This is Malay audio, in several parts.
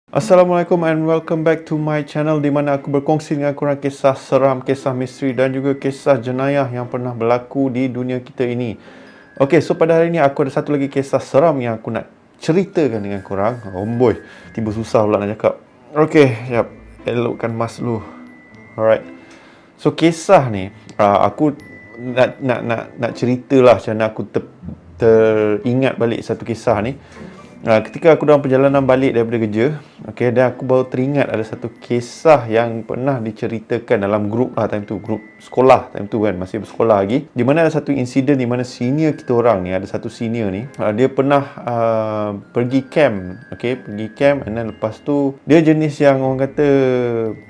Assalamualaikum and welcome back to my channel di mana aku berkongsi dengan korang kisah seram, kisah misteri dan juga kisah jenayah yang pernah berlaku di dunia kita ini. Okay, so pada hari ini aku ada satu lagi kisah seram yang aku nak ceritakan dengan korang. Oh boy, tiba susah pula nak cakap. Okay, yap, elokkan mask dulu. Alright. So kisah ni, aku nak ceritalah macam mana aku teringat balik satu kisah ni. Ketika aku dalam perjalanan balik daripada kerja, okay, dan aku baru teringat ada satu kisah yang pernah diceritakan dalam grup time tu, grup sekolah time tu kan, masih bersekolah lagi, di mana ada satu insiden di mana senior kita orang ni, ada satu senior ni, dia pernah pergi camp, okay, pergi camp, and then lepas tu dia jenis yang orang kata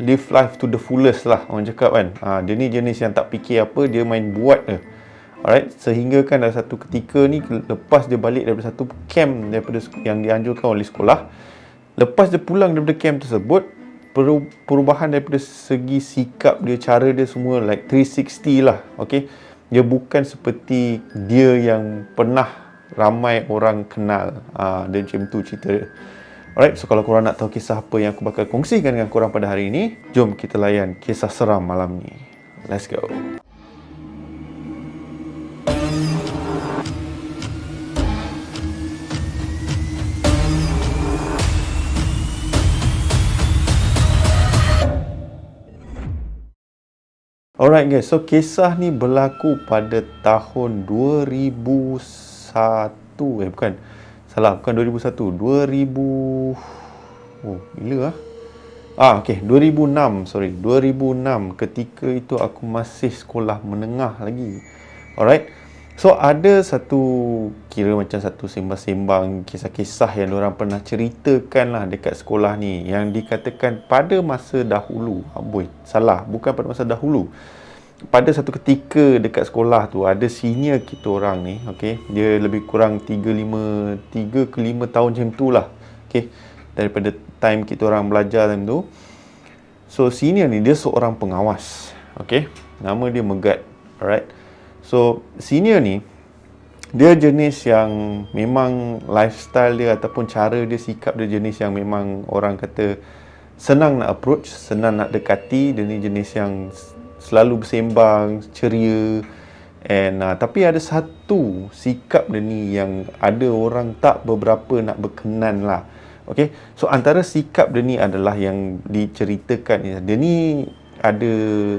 live life to the fullest lah, orang cakap kan. Dia ni jenis yang tak fikir apa, dia main buat je. Alright, sehingga kan ada satu ketika ni, lepas dia balik daripada satu camp daripada yang dianjurkan oleh sekolah, lepas dia pulang daripada camp tersebut, perubahan daripada segi sikap dia, cara dia semua like 360 lah, okay. Dia bukan seperti dia yang pernah ramai orang kenal. Dia macam tu cerita dia. Alright, so kalau korang nak tahu kisah apa yang aku bakal kongsikan dengan korang pada hari ini, jom kita layan kisah seram malam ni. Let's go. Alright guys, so kisah ni berlaku pada tahun 2001. Bukan. Salah, bukan 2001. 2000... Oh, bila lah? Okay, 2006. Sorry, 2006. Ketika itu aku masih sekolah menengah lagi. Alright. So, ada satu, kira macam satu sembang-sembang kisah-kisah yang diorang pernah ceritakan lah dekat sekolah ni, yang dikatakan pada masa dahulu. Salah, bukan pada masa dahulu. Pada satu ketika dekat sekolah tu, ada senior kita orang ni, okay, dia lebih kurang 3 ke 5 tahun macam tu lah, okay, daripada time kita orang belajar time tu. So, senior ni, dia seorang pengawas, okay, nama dia Megat. Alright. So, senior ni, dia jenis yang memang lifestyle dia ataupun cara dia, sikap dia jenis yang memang orang kata senang nak approach, senang nak dekati. Dia ni jenis yang selalu bersembang, ceria. And tapi ada satu sikap dia ni yang ada orang tak beberapa nak berkenan lah. Okay, so antara sikap dia ni adalah yang diceritakan, dia ni ada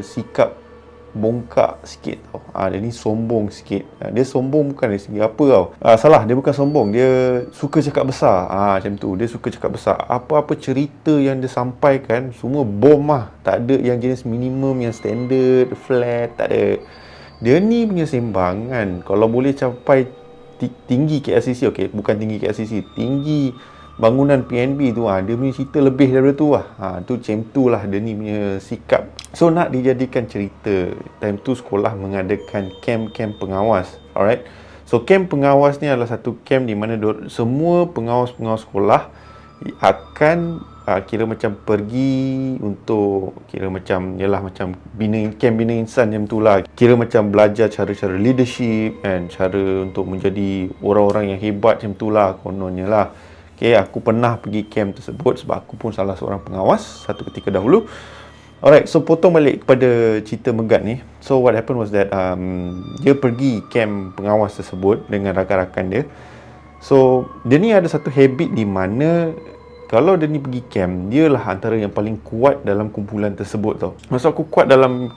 sikap bongkak sikit tau. Dia ni sombong sikit. Dia sombong bukan dari segi apa tau. Salah, dia bukan sombong, dia suka cakap besar. Macam tu, dia suka cakap besar. Apa-apa cerita yang dia sampaikan semua bom lah. Tak ada yang jenis minimum, yang standard, flat, tak ada. Dia ni punya sembangan kalau boleh capai tinggi KLCC, okey, bukan tinggi KLCC, tinggi bangunan PNB tu, dia punya cerita lebih daripada tu lah. Tu macam tu lah dia ni punya sikap. So, nak dijadikan cerita, time tu sekolah mengadakan camp pengawas. Alright. So, camp pengawas ni adalah satu camp di mana semua pengawas-pengawas sekolah akan kira macam pergi untuk, kira macam, yalah, macam camp bina insan macam tu lah. Kira macam belajar cara-cara leadership and cara untuk menjadi orang-orang yang hebat macam tu lah, kononnya lah. Okay, aku pernah pergi camp tersebut sebab aku pun salah seorang pengawas satu ketika dahulu. Alright, so potong balik kepada cerita Megat ni. So what happened was that dia pergi camp pengawas tersebut dengan rakan-rakan dia. So dia ni ada satu habit di mana kalau dia ni pergi camp, dia lah antara yang paling kuat dalam kumpulan tersebut tau. Maksud aku kuat dalam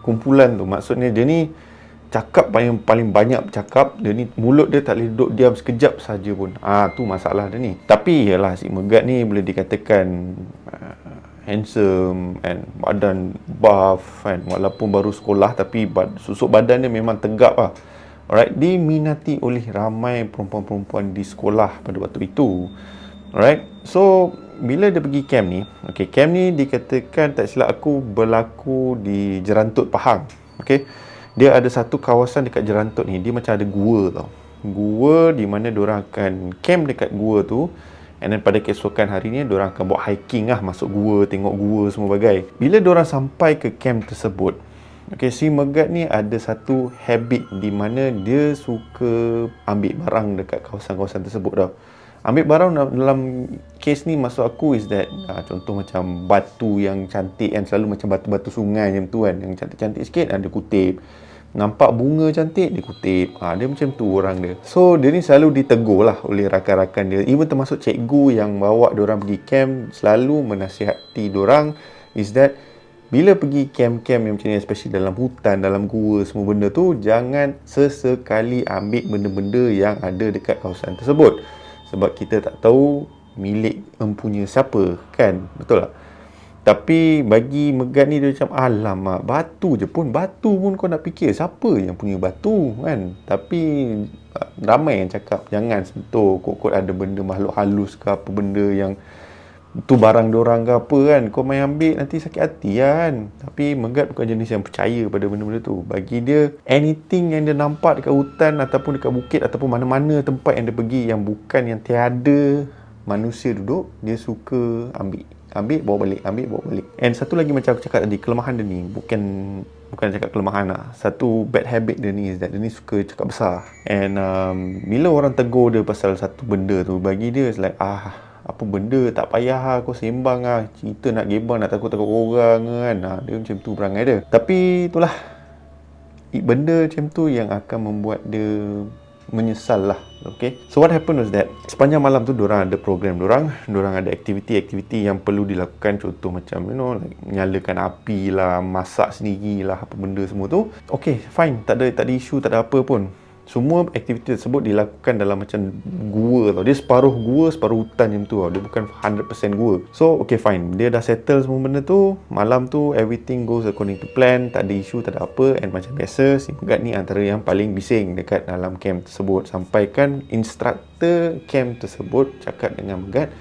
kumpulan tu, maksudnya dia ni cakap paling banyak bercakap. Dia ni mulut dia tak boleh duduk diam sekejap saja pun. Tu masalah dia ni. Tapi yalah, si Megat ni boleh dikatakan handsome and badan buff kan. Walaupun baru sekolah tapi susuk badan dia memang tegap lah. Alright, diminati oleh ramai perempuan-perempuan di sekolah pada waktu itu. Alright, so bila dia pergi camp ni, okay, camp ni dikatakan, tak silap aku, berlaku di Jerantut, Pahang. Okay, dia ada satu kawasan dekat Jerantut ni, dia macam ada gua tau. Gua di mana diorang akan camp dekat gua tu, and then pada keesokan harinya diorang akan buat hiking lah, masuk gua, tengok gua semua bagai. Bila diorang sampai ke camp tersebut, okay, si Megat ni ada satu habit di mana dia suka ambil barang dekat kawasan-kawasan tersebut tau. Ambil barang dalam case ni maksud aku is that contoh macam batu yang cantik kan, selalu macam batu-batu sungai macam tu kan, yang cantik-cantik sikit dia kutip. Nampak bunga cantik, dia kutip. Dia macam tu orang dia. So, dia ni selalu ditegur lah oleh rakan-rakan dia. Even termasuk cikgu yang bawa diorang pergi camp, selalu menasihati diorang is that bila pergi camp-camp yang macam ni, especially dalam hutan, dalam gua, semua benda tu, jangan sesekali ambil benda-benda yang ada dekat kawasan tersebut. Sebab kita tak tahu milik empunya siapa, kan? Betul tak? Tapi bagi Megat ni dia macam alamak, batu pun kau nak fikir siapa yang punya batu kan. Tapi ramai yang cakap jangan sentuh, kot ada benda makhluk halus ke apa benda yang tu barang diorang ke apa kan, kau main ambil nanti sakit hati kan. Tapi Megat bukan jenis yang percaya pada benda-benda tu. Bagi dia anything yang dia nampak dekat hutan ataupun dekat bukit ataupun mana-mana tempat yang dia pergi yang bukan yang tiada manusia duduk, dia suka ambil bawa balik. And satu lagi macam aku cakap tadi, kelemahan dia ni bukan cakap kelemahan lah. Satu bad habit dia ni is that dia ni suka cakap besar. And bila orang tegur dia pasal satu benda tu, bagi dia is like apa benda, tak payah lah kau sembang lah, cerita nak gebang, nak takut-takut orang kan. Dia macam tu perangai dia. Tapi itulah, benda macam tu yang akan membuat dia menyesal lah. Okay, so what happened was that sepanjang malam tu diorang ada program diorang ada aktiviti yang perlu dilakukan. Contoh macam like nyalakan api lah, masak sendiri lah, apa benda semua tu. Okay, fine, tak ada isu, tak ada apa pun. Semua aktiviti tersebut dilakukan dalam macam gua tau. Dia separuh gua, separuh hutan macam tu tau. Dia bukan 100% gua. So, okay fine. Dia dah settle semua benda tu. Malam tu, everything goes according to plan. Tak ada isu, tak ada apa. And macam biasa, si Megat ni antara yang paling bising dekat dalam camp tersebut. Sampaikan instructor camp tersebut cakap dengan Megat,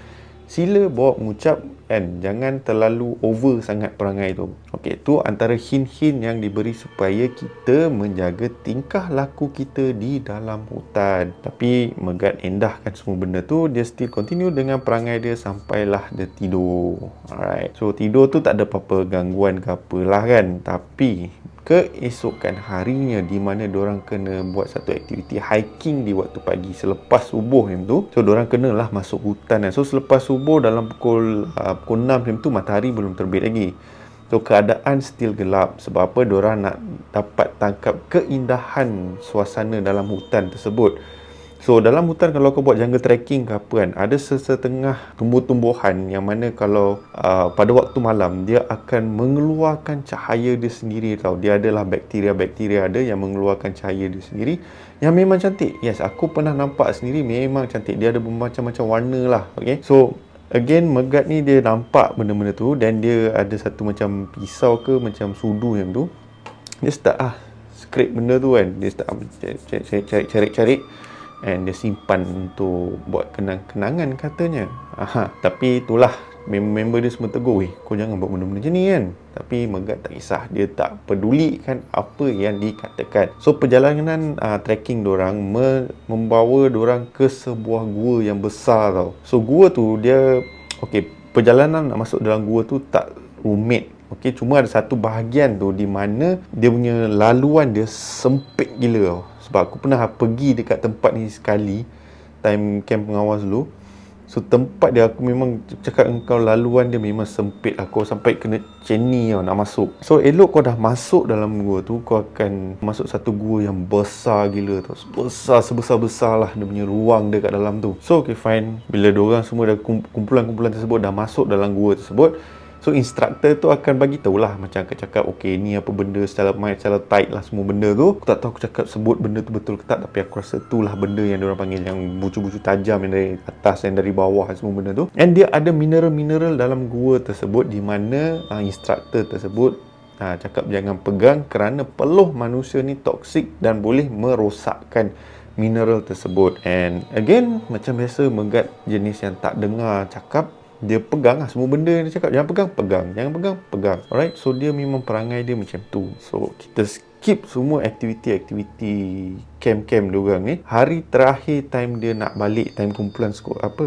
sila bawa mengucap kan, jangan terlalu over sangat perangai tu. Okey, tu antara hint-hint yang diberi supaya kita menjaga tingkah laku kita di dalam hutan. Tapi Megat endahkan semua benda tu, dia still continue dengan perangai dia sampailah dia tidur. Alright. So tidur tu tak ada apa-apa gangguan ke apalah kan. Tapi keesokan harinya di mana diorang kena buat satu aktiviti hiking di waktu pagi selepas subuh macam tu. So diorang kenalah masuk hutan kan. So selepas subuh dalam pukul 6 macam tu, matahari belum terbit lagi. So keadaan still gelap. Sebab apa? Diorang nak dapat tangkap keindahan suasana dalam hutan tersebut. So dalam hutan kalau kau buat jungle trekking ke apa kan, ada sesetengah tumbuh-tumbuhan yang mana kalau pada waktu malam dia akan mengeluarkan cahaya dia sendiri tau. Dia adalah bakteria-bakteria ada yang mengeluarkan cahaya dia sendiri yang memang cantik. Yes, aku pernah nampak sendiri, memang cantik. Dia ada bermacam-macam warna lah. Okay, so again, Megat ni dia nampak benda-benda tu dan dia ada satu macam pisau ke macam sudu yang tu. Dia start scrape benda tu kan. Dia start cari-cari and dia simpan untuk buat kenang-kenangan katanya. Tapi itulah, member dia semua tegur, kau jangan buat benda-benda macam ni kan. Tapi Megat tak kisah, dia tak peduli kan apa yang dikatakan. So perjalanan trekking diorang membawa diorang ke sebuah gua yang besar tau. So gua tu dia, okay, perjalanan nak masuk dalam gua tu tak rumit. Okay, cuma ada satu bahagian tu di mana dia punya laluan dia sempit gila tau. Sebab aku pernah pergi dekat tempat ni sekali, time camp pengawas dulu. So tempat dia, aku memang cakap engkau, laluan dia memang sempit. Aku sampai kena ceni tau nak masuk. So elok kau dah masuk dalam gua tu, kau akan masuk satu gua yang besar gila tau. Besar, sebesar-besar lah dia punya ruang dia kat dalam tu. So okay fine, bila diorang semua dah kumpulan-kumpulan tersebut dah masuk dalam gua tersebut, so instructor tu akan bagi tahulah, macam akan cakap okey ni apa benda, secara tight lah semua benda tu. Aku tak tahu aku cakap sebut benda tu betul ke tak, tapi aku rasa itulah benda yang diorang panggil, yang bucu-bucu tajam yang dari atas dan dari bawah semua benda tu. And dia ada mineral-mineral dalam gua tersebut di mana instructor tersebut cakap jangan pegang kerana peluh manusia ni toksik dan boleh merosakkan mineral tersebut. And again, macam biasa, Megat jenis yang tak dengar cakap. Dia pegang semua benda yang dia cakap. Jangan pegang, pegang. Jangan pegang, pegang. Alright, so dia memang perangai dia macam tu. So kita skip semua aktiviti-aktiviti camp-camp diorang ni. Hari terakhir time dia nak balik, time kumpulan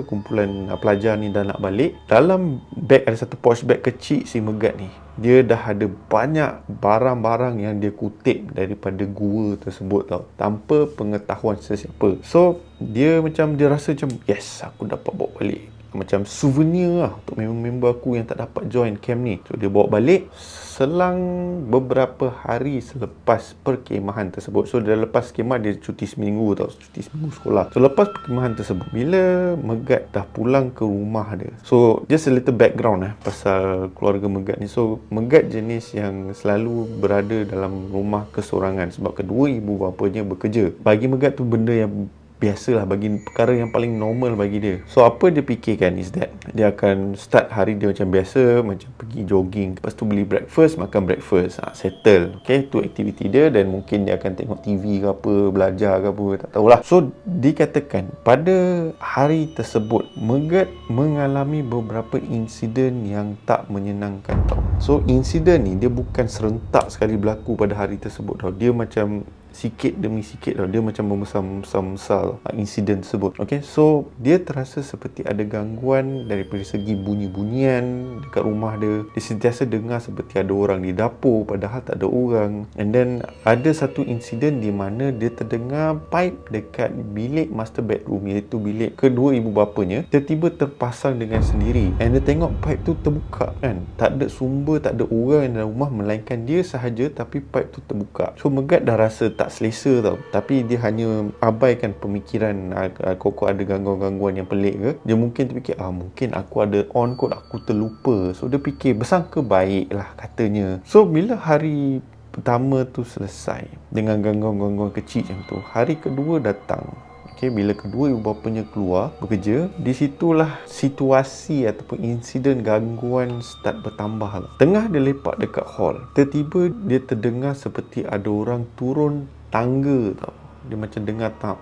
kumpulan pelajar ni dah nak balik, dalam beg ada satu pouch bag kecil si Megat ni. Dia dah ada banyak barang-barang yang dia kutip daripada gua tersebut tau, tanpa pengetahuan sesiapa. So dia rasa macam yes, aku dapat bawa balik macam souvenir lah untuk member-member aku yang tak dapat join camp ni. So dia bawa balik selang beberapa hari selepas perkemahan tersebut. So dia lepas kemah dia cuti seminggu tau, cuti seminggu sekolah. So lepas perkemahan tersebut, bila Megat dah pulang ke rumah dia, so just a little background pasal keluarga Megat ni. So Megat jenis yang selalu berada dalam rumah kesorangan sebab kedua ibu bapanya bekerja. Bagi Megat tu benda yang biasalah, bagi perkara yang paling normal bagi dia. So apa dia fikirkan is that dia akan start hari dia macam biasa, macam pergi jogging, lepas tu beli breakfast, makan breakfast, settle. Okay, tu aktiviti dia, dan mungkin dia akan tengok TV ke apa, belajar ke apa, tak tahulah. So dikatakan pada hari tersebut Megat mengalami beberapa insiden yang tak menyenangkan tau. So insiden ni dia bukan serentak sekali berlaku pada hari tersebut tau. Dia macam sikit demi sikit tau. Dia macam membesar insiden tersebut. Okay, so dia terasa seperti ada gangguan daripada segi bunyi-bunyian dekat rumah dia. Dia sentiasa dengar seperti ada orang di dapur padahal tak ada orang. And then ada satu insiden di mana dia terdengar pipe dekat bilik master bedroom, iaitu bilik kedua ibu bapanya, tiba-tiba terpasang dengan sendiri. And dia tengok pipe tu terbuka kan. Tak ada sumber, tak ada orang dalam rumah melainkan dia sahaja, tapi pipe tu terbuka. So Megat dah rasa tak selesa tau, tapi dia hanya abaikan pemikiran kok ada gangguan-gangguan yang pelik ke. Dia mungkin terfikir mungkin aku ada on kot, aku terlupa. So dia fikir bersangka baik lah katanya. So bila hari pertama tu selesai dengan gangguan-gangguan kecil macam tu, hari kedua datang. Okay, bila kedua ibu bapanya keluar bekerja, di situlah situasi ataupun insiden gangguan start bertambah. Tengah dia lepak dekat hall, tiba-tiba dia terdengar seperti ada orang turun tangga tau. Dia macam dengar tap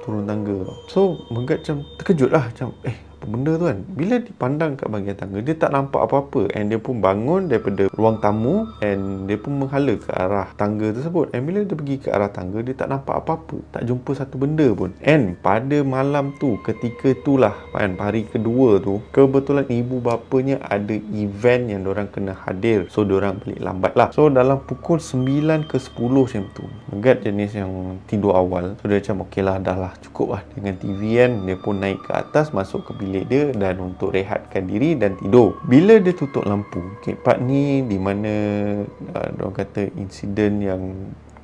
turun tangga tau. So Megat macam terkejut lah, macam apa benda tu kan. Bila dipandang kat bahagian tangga, dia tak nampak apa-apa, and dia pun bangun daripada ruang tamu, and dia pun menghala ke arah tangga tersebut. And bila dia pergi ke arah tangga, dia tak nampak apa-apa, tak jumpa satu benda pun. And pada malam tu, ketika itulah kan, hari kedua tu, kebetulan ibu bapanya ada event yang diorang kena hadir. So diorang balik lambat lah. So dalam pukul 9 ke 10 macam tu, Megat jenis yang tidur awal. So dia macam okey lah, dah lah cukup lah dengan TV kan. Dia pun naik ke atas, masuk ke bilik dia dan untuk rehatkan diri dan tidur. Bila dia tutup lampu, part ni di mana diorang kata insiden yang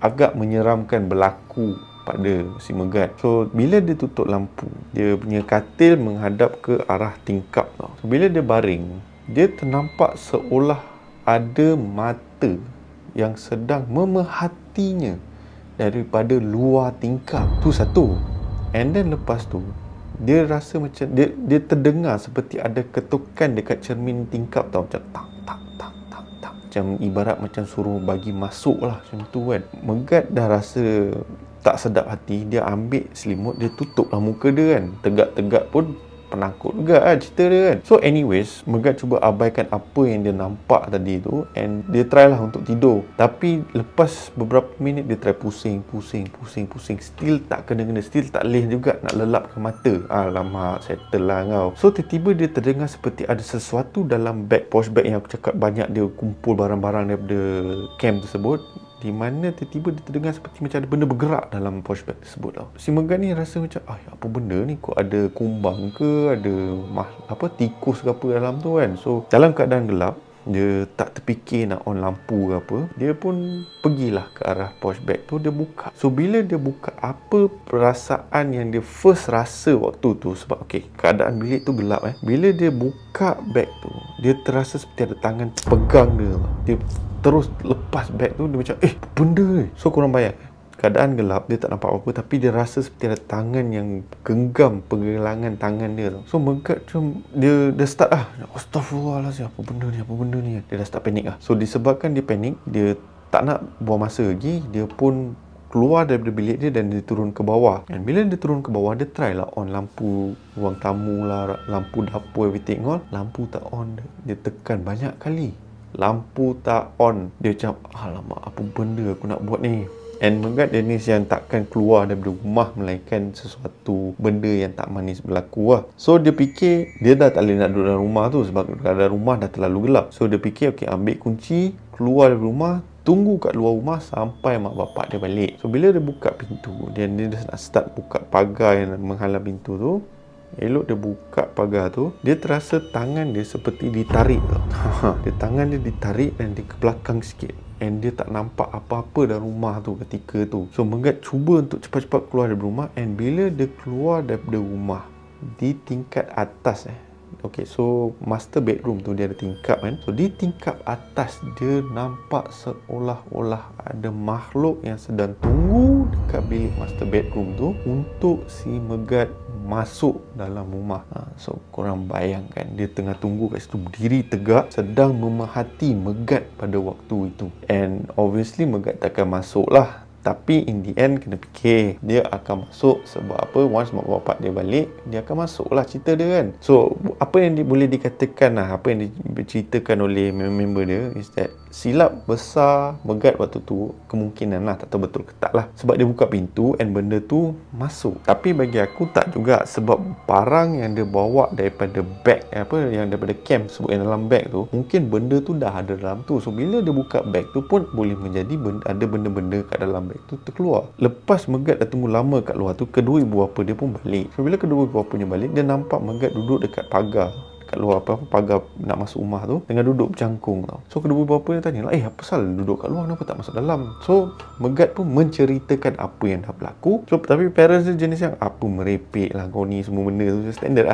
agak menyeramkan berlaku pada si Megat. So bila dia tutup lampu, dia punya katil menghadap ke arah tingkap tau. So, bila dia baring, dia ternampak seolah ada mata yang sedang memerhatinya daripada luar tingkap. Tu satu. And then lepas tu dia rasa macam dia terdengar seperti ada ketukan dekat cermin tingkap tau, macam tak, macam ibarat macam suruh bagi masuk lah, macam tu kan. Megat dah rasa tak sedap hati, dia ambil selimut, dia tutup lah muka dia kan. Tegak-tegak pun penakut juga lah cerita dia kan. So anyways, Megat cuba abaikan apa yang dia nampak tadi tu, and dia try lah untuk tidur. Tapi lepas beberapa minit dia try pusing, still tak kena-kena, still tak leh juga nak lelapkan mata. Alamak, settle lah kau. So tiba-tiba dia terdengar seperti ada sesuatu dalam bag, posh bag yang aku cakap banyak dia kumpul barang-barang daripada camp tersebut, di mana tiba-tiba dia terdengar seperti macam ada benda bergerak dalam posh bag tersebut tau. Si Megat ni rasa macam apa benda ni, kok ada kumbang ke, ada tikus ke apa dalam tu kan. So dalam keadaan gelap, dia tak terfikir nak on lampu ke apa, dia pun pergilah ke arah posh bag tu, dia buka. So bila dia buka, apa perasaan yang dia first rasa waktu tu, sebab keadaan bilik tu gelap bila dia buka bag tu, dia terasa seperti ada tangan pegang dia. Dia terus lepas bag tu, dia macam apa benda ni. So korang bayang, keadaan gelap, dia tak nampak apa-apa, tapi dia rasa seperti ada tangan yang genggam pergelangan tangan dia tau. So Megat macam dia start astagfirullahaladzim, apa benda ni. Dia dah start panik lah. So disebabkan dia panik, dia tak nak buang masa lagi, dia pun keluar daripada bilik dia dan dia turun ke bawah. Dan bila dia turun ke bawah, dia try lah on lampu ruang tamu lah, lampu dapur, everything all. Lampu tak on. Dia tekan banyak kali, lampu tak on. Dia macam alamak, apa benda aku nak buat ni. And Megat jenis yang takkan keluar daripada rumah melainkan sesuatu benda yang tak manis berlaku lah. So dia fikir dia dah tak boleh nak duduk dalam rumah tu sebab keadaan rumah dah terlalu gelap. So dia fikir ambil kunci, keluar dari rumah, tunggu kat luar rumah sampai mak bapak dia balik. So bila dia buka pintu, dia dah nak start buka pagar yang menghalang pintu tu, Elok dia buka pagar tu, dia terasa tangan dia seperti ditarik tau. Tangan dia ditarik dan dia ke belakang sikit. And dia tak nampak apa-apa dalam rumah tu ketika tu. So Megat cuba untuk cepat-cepat keluar dari rumah. And bila dia keluar daripada rumah di tingkat atas Okay, so master bedroom tu dia ada tingkap kan. So di tingkap atas dia nampak seolah-olah ada makhluk yang sedang tunggu dekat bilik master bedroom tu untuk si Megat masuk dalam rumah. So korang bayangkan, dia tengah tunggu kat situ berdiri tegak sedang memerhati Megat pada waktu itu. And obviously Megat takkan masuk lah. Tapi in the end kena fikir dia akan masuk sebab apa? Once mak bapak dia balik, dia akan masuk lah cerita dia kan. So apa yang boleh dikatakan lah, apa yang diceritakan oleh member dia is that silap besar Megat waktu tu kemungkinan lah, tak tahu betul ke tak lah, sebab dia buka pintu and benda tu masuk. Tapi bagi aku tak juga, sebab barang yang dia bawa daripada bag yang daripada camp sebut yang dalam bag tu, mungkin benda tu dah ada dalam tu. So bila dia buka bag tu pun boleh menjadi ada benda-benda kat dalam bag tu terkeluar. Lepas Megat dah tunggu lama kat luar tu, kedua ibu bapa dia pun balik. So bila kedua ibu bapanya balik, dia nampak Megat duduk dekat pagar kat luar, pagar nak masuk rumah tu, tengah duduk bercangkung tau. So kedua ibu bapa dia tanya lah, apa pasal duduk kat luar, kenapa tak masuk dalam? So Megat pun menceritakan apa yang dah berlaku. So tapi parents dia jenis yang apa merepek lah kau ni, semua benda tu standard.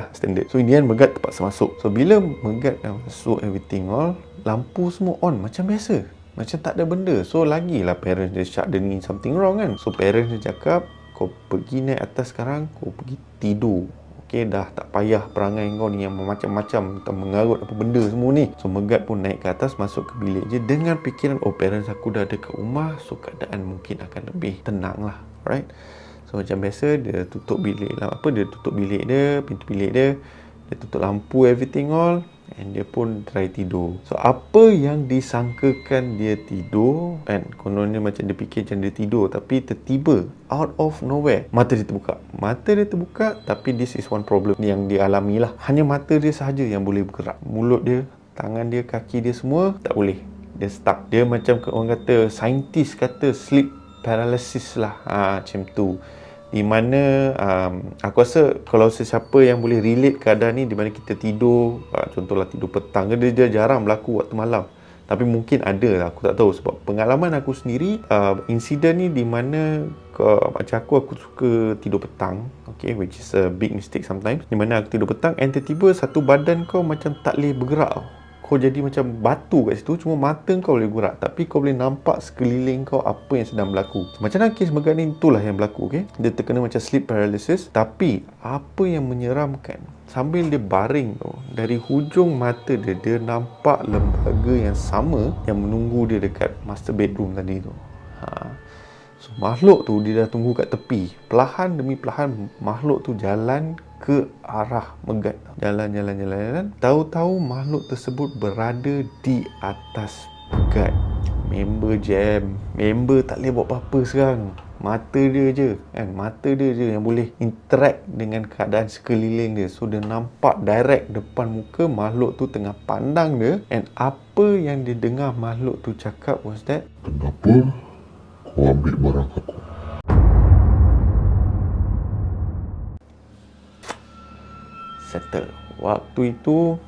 So in the end Megat terpaksa masuk. So bila Megat dah masuk, everything all, lampu semua on macam biasa, macam tak ada benda. So lagilah parents dia cakap dia ni something wrong kan. So parents dia cakap, kau pergi naik atas sekarang, kau pergi tidur. Okay, dah tak payah perangai kau ni yang macam-macam, entah mengarut apa benda semua ni. So Megat pun naik ke atas, masuk ke bilik je dengan fikiran, parents aku dah ada kat rumah, so keadaan mungkin akan lebih tenang lah. Alright. So macam biasa dia tutup bilik lah, dia tutup bilik dia, pintu bilik dia tutup lampu, everything all, and dia pun try tidur. So apa yang disangkakan dia tidur kan, kononnya macam dia fikir macam dia tidur, tapi tiba-tiba out of nowhere mata dia terbuka. Tapi this is one problem yang dia alami lah, hanya mata dia sahaja yang boleh bergerak. Mulut dia, tangan dia, kaki dia semua tak boleh. Dia stuck. Dia macam orang kata, saintis kata sleep paralysis lah, macam tu. Di mana aku rasa kalau sesiapa yang boleh relate keadaan ni, di mana kita tidur, contohlah tidur petang, dia jarang berlaku waktu malam. Tapi mungkin ada, aku tak tahu. Sebab pengalaman aku sendiri, insiden ni di mana macam aku suka tidur petang, okay, which is a big mistake sometimes. Di mana aku tidur petang and tiba-tiba satu badan kau macam tak boleh bergerak. Kau jadi macam batu kat situ, cuma mata kau boleh gerak, tapi kau boleh nampak sekeliling kau apa yang sedang berlaku. Macam mana kes Megat ni, itulah yang berlaku. Okay? Dia terkena macam sleep paralysis. Tapi apa yang menyeramkan, sambil dia baring tu, dari hujung mata dia nampak lembaga yang sama yang menunggu dia dekat master bedroom tadi tu. So makhluk tu dia dah tunggu kat tepi. Perlahan demi perlahan makhluk tu jalan ke arah Megat. Jalan. Tahu-tahu makhluk tersebut berada di atas Megat. Member jam. Member tak boleh buat apa-apa sekarang. Mata dia je kan, mata dia je yang boleh interact dengan keadaan sekeliling dia. So dia nampak direct depan muka makhluk tu tengah pandang dia. And apa yang dia dengar makhluk tu cakap was that, kenapa kau ambil barang aku? Settle. Waktu itu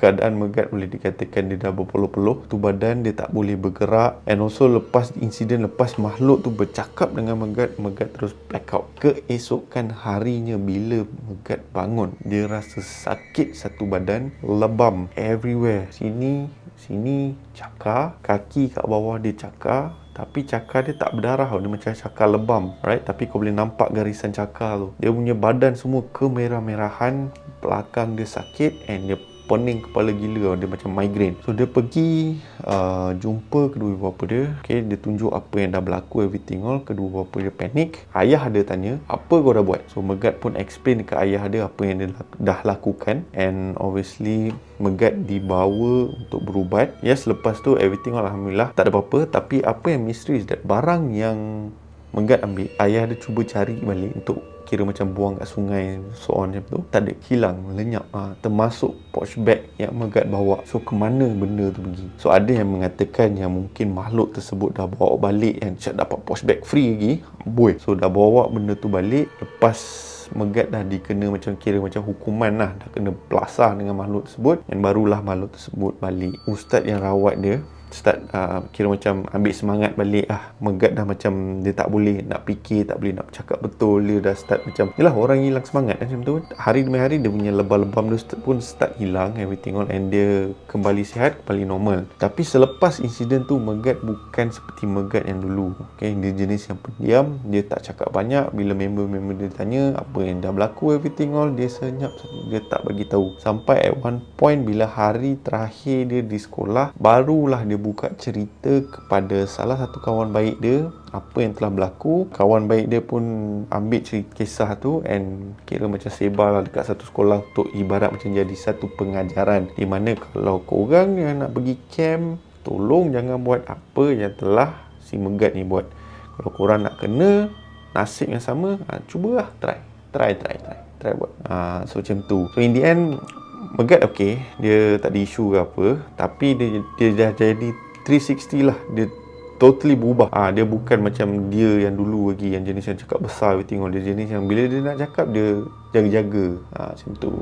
keadaan Megat boleh dikatakan dia dah berpeluh-peluh. Tu badan dia tak boleh bergerak. And also lepas makhluk tu bercakap dengan Megat, Megat terus black out. Keesokan harinya bila Megat bangun, dia rasa sakit satu badan, lebam everywhere. Sini cakar, kaki kat bawah dia cakar. Tapi cakar dia tak berdarah, dia macam cakar lebam, right? Tapi kau boleh nampak garisan cakar tu. Dia punya badan semua kemerah-merahan, belakang dia sakit and dia pening kepala gila, dia macam migraine. So dia pergi jumpa kedua ibu bapa dia. Okay, dia tunjuk apa yang dah berlaku, everything all. Kedua bapa dia panik. Ayah dia tanya, apa kau dah buat? So Megat pun explain ke ayah dia apa yang dia dah lakukan. And obviously Megat dibawa untuk berubat. Yes, lepas tu everything all alhamdulillah tak ada apa-apa. Tapi apa yang misteri is that barang yang Megat ambil, ayah dia cuba cari balik untuk kira macam buang kat sungai, so on macam tu, tak ada, hilang, lenyap. Termasuk pouch bag yang Megat bawa. So ke mana benda tu pergi? So ada yang mengatakan yang mungkin makhluk tersebut dah bawa balik, yang dapat pouch bag free lagi, boy. So dah bawa benda tu balik. Lepas Megat dah dikena macam kira macam hukuman lah, dah kena belasah dengan makhluk tersebut, dan barulah makhluk tersebut balik. Ustaz yang rawat dia start kira macam ambil semangat balik lah. Megat dah macam dia tak boleh nak fikir, tak boleh nak cakap betul. Dia dah start macam, yelah, orang hilang semangat macam tu. Hari demi hari dia punya lebam-lebam dia pun start hilang, everything all, and dia kembali sihat, kembali normal. Tapi selepas insiden tu, Megat bukan seperti Megat yang dulu. Okay, dia jenis yang pendiam, dia tak cakap banyak. Bila member-member dia tanya apa yang dah berlaku, everything all, dia senyap, dia tak bagi tahu. Sampai at one point bila hari terakhir dia di sekolah, barulah dia buka cerita kepada salah satu kawan baik dia apa yang telah berlaku. Kawan baik dia pun ambil cerita kisah tu and kira macam sebar lah dekat satu sekolah untuk ibarat macam jadi satu pengajaran, di mana kalau korang yang nak pergi camp, tolong jangan buat apa yang telah si Megat ni buat. Kalau korang nak kena nasib yang sama, cubalah, try buat. So macam tu. So in the end, Megat okey, dia tak ada isu ke apa, tapi dia dah jadi 360 lah. Dia totally berubah. Dia bukan macam dia yang dulu lagi, yang jenis yang cakap besar everything all. Dia jenis yang bila dia nak cakap, dia jaga-jaga. Macam tu.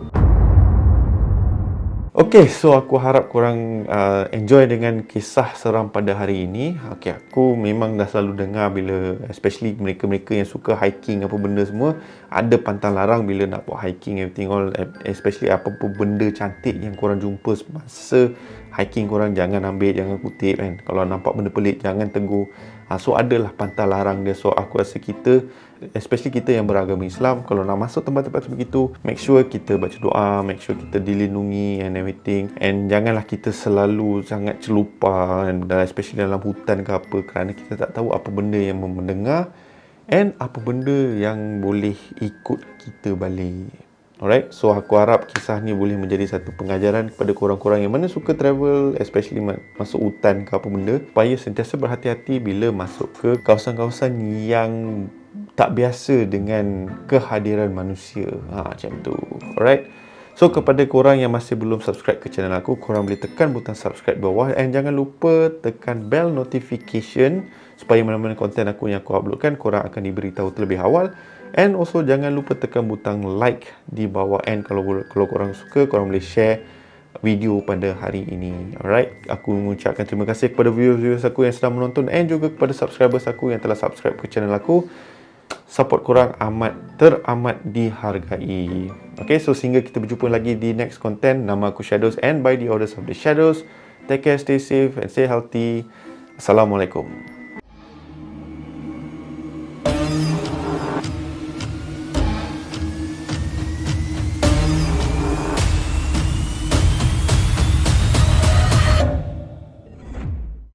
Okay, so aku harap korang enjoy dengan kisah seram pada hari ini. Okay, aku memang dah selalu dengar bila, especially mereka-mereka yang suka hiking apa benda semua, ada pantang larang bila nak buat hiking everything all, especially apa-apa benda cantik yang korang jumpa semasa hiking, korang jangan ambil, jangan kutip kan. Kalau nampak benda pelik, jangan tegur. So adalah pantang larang dia. So aku rasa kita, especially kita yang beragama Islam, kalau nak masuk tempat-tempat begitu, make sure kita baca doa, make sure kita dilindungi and everything. And janganlah kita selalu sangat celupa, dan especially dalam hutan ke apa, kerana kita tak tahu apa benda yang mendengar and apa benda yang boleh ikut kita balik. Alright, so aku harap kisah ni boleh menjadi satu pengajaran kepada korang-korang yang mana suka travel, especially masuk hutan ke apa benda, supaya sentiasa berhati-hati bila masuk ke kawasan-kawasan yang tak biasa dengan kehadiran manusia. Macam tu. Alright. So kepada korang yang masih belum subscribe ke channel aku, korang boleh tekan butang subscribe bawah, and jangan lupa tekan bell notification supaya mana-mana konten aku yang aku uploadkan, korang akan diberitahu terlebih awal. And also jangan lupa tekan butang like di bawah, and kalau korang suka, korang boleh share video pada hari ini. Alright, aku mengucapkan terima kasih kepada viewers aku yang sedang menonton, and juga kepada subscribers aku yang telah subscribe ke channel aku. Support korang teramat dihargai. Okay, so sehingga kita berjumpa lagi di next content. Nama aku Shadows, and by the orders of the Shadows, take care, stay safe and stay healthy. Assalamualaikum.